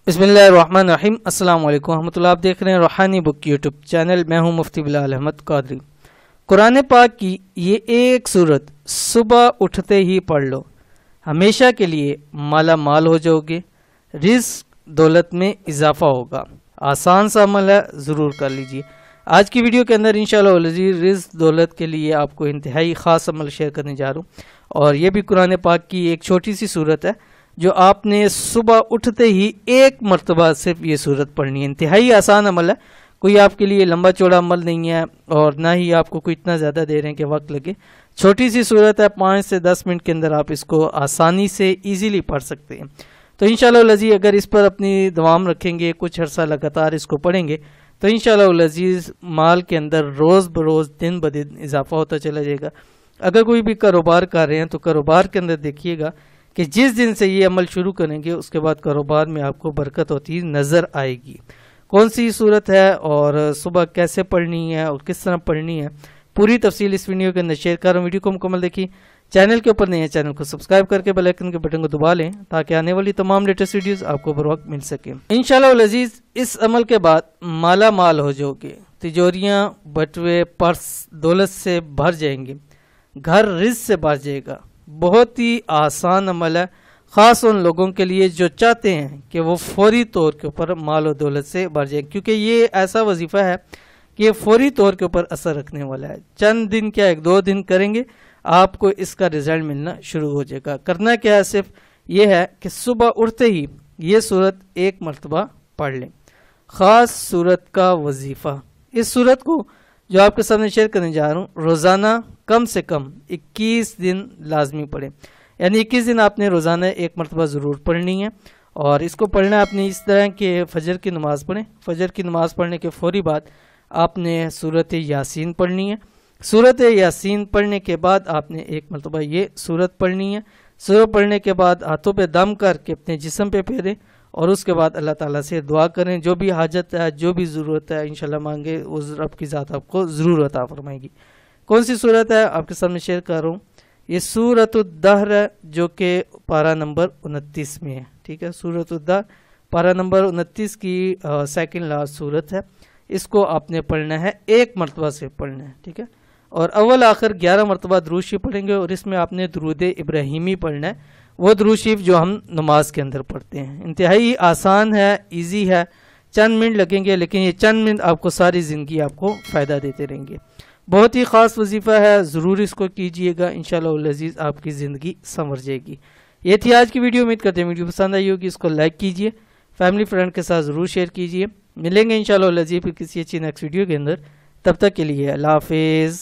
बिस्मिल्लाहिर्रहमानिर्रहीम। अस्सलाम वालेकुम रहमतुल्लाह। आप देख रहे हैं रूहानी बुक यूट्यूब चैनल। मैं हूं मुफ्ती बिलाल अहमद कादरी। कुरान पाक की ये एक सूरत सुबह उठते ही पढ़ लो, हमेशा के लिए माला माल हो जाओगे, रिस्क दौलत में इजाफा होगा। आसान सा अमल है, ज़रूर कर लीजिए। आज की वीडियो के अंदर इंशाअल्लाह रिस्क दौलत के लिए आपको इंतहाई ख़ास अमल शेयर करने जा रहा हूँ, और ये भी कुरान पाक की एक छोटी सी सूरत है जो आपने सुबह उठते ही एक मरतबा सिर्फ ये सूरत पढ़नी है। इंतहाई आसान अमल है, कोई आपके लिए लंबा चौड़ा अमल नहीं है और ना ही आपको कोई इतना ज़्यादा दे रहे हैं कि वक्त लगे। छोटी सी सूरत है, 5 से 10 मिनट के अंदर आप इसको आसानी से इजीली पढ़ सकते हैं। तो इंशाअल्लाह लजीज अगर इस पर अपनी दवाम रखेंगे, कुछ अर्सा लगातार इसको पढ़ेंगे, तो इंशाअल्लाह लजीज माल के अंदर रोज़ बरोज़ दिन ब दिन इजाफा होता चला जाएगा। अगर कोई भी कारोबार कर रहे हैं तो कारोबार के अंदर देखिएगा कि जिस दिन से ये अमल शुरू करेंगे उसके बाद कारोबार में आपको बरकत होती नज़र आएगी। कौन सी सूरत है और सुबह कैसे पढ़नी है और किस तरह पढ़नी है, पूरी तफसील इस वीडियो के अंदर शेयर कर रहा हूँ। वीडियो को मुकम्मल देखिए। चैनल के ऊपर नहीं है, चैनल को सब्सक्राइब करके बेल आइकन के बटन को दबा लें ताकि आने वाली तमाम लेटेस्ट वीडियोस आपको बर वक्त मिल सके। इंशाअल्लाह अज़ीज़ इस अमल के बाद माला माल हो जाओगे, तिजोरियाँ बटुए पर्स दौलत से भर जाएंगे, घर रिज़्क़ से भर जाएगा। बहुत ही आसान अमल है, ख़ास उन लोगों के लिए जो चाहते हैं कि वो फौरी तौर के ऊपर माल और दौलत से भर जाए, क्योंकि ये ऐसा वजीफ़ा है कि ये फौरी तौर के ऊपर असर रखने वाला है। चंद दिन क्या 1-2 दिन करेंगे आपको इसका रिजल्ट मिलना शुरू हो जाएगा। करना क्या है, सिर्फ ये है कि सुबह उठते ही ये सूरत एक मरतबा पढ़ लें। ख़ास सूरत का वजीफ़ा, इस सूरत को जो आपके सामने शेयर करने जा रहा हूँ, रोज़ाना कम से कम 21 दिन लाजमी पढ़ें। यानी 21 दिन आपने रोज़ाना एक मरतबा ज़रूर पढ़नी है। और इसको पढ़ना आपने इस तरह के फ़जर की नमाज़ पढ़ें। फ़जर की नमाज़ पढ़ने के फ़ौरी बाद आपने सूरत यासीन पढ़नी है। सूरत यासीन पढ़ने के बाद आपने एक मरतबा ये सूरत पढ़नी है। सूरत पढ़ने के बाद हाथों पे दम करके अपने जिस्म पे फेरें और उसके बाद अल्लाह ताला से दुआ करें। जो भी हाजत है, जो भी ज़रूरत है, इंशाल्लाह मांगे, उस रब की ज़ात आपको ज़रूर अता फरमाएगी। कौन सी सूरत है आपके सामने शेयर कर रहा हूँ, ये सूरतुद्दहर है जो कि पारा नंबर 29 में है। ठीक है, सूरतुद्दहर पारा नंबर 29 की सेकंड लास्ट सूरत है। इसको आपने पढ़ना है, एक मरतबा से पढ़ना है। ठीक है, और अव्वल आखिर 11 मरतबा दुरूद शरीफ पढ़ेंगे और इसमें आपने दुरूद इब्राहिमी पढ़ना है, वो दुरूद शरीफ जो हम नमाज के अंदर पढ़ते हैं। इंतहाई आसान है, इजी है, चंद मिनट लगेंगे, लेकिन ये चंद मिनट आपको सारी ज़िंदगी आपको फ़ायदा देते रहेंगे। बहुत ही ख़ास वजीफ़ा है, ज़रूर इसको कीजिएगा, इंशाअल्लाह अज़ीज़ आपकी ज़िंदगी संवर जाएगी। ये थी आज की वीडियो। उम्मीद करते हैं वीडियो पसंद आई होगी। इसको लाइक कीजिए, फैमिली फ्रेंड के साथ ज़रूर शेयर कीजिए। मिलेंगे इंशाअल्लाह अज़ीज़ फिर किसी अच्छी नेक्स्ट वीडियो के अंदर। तब तक के लिए अल्लाह हाफ़िज़।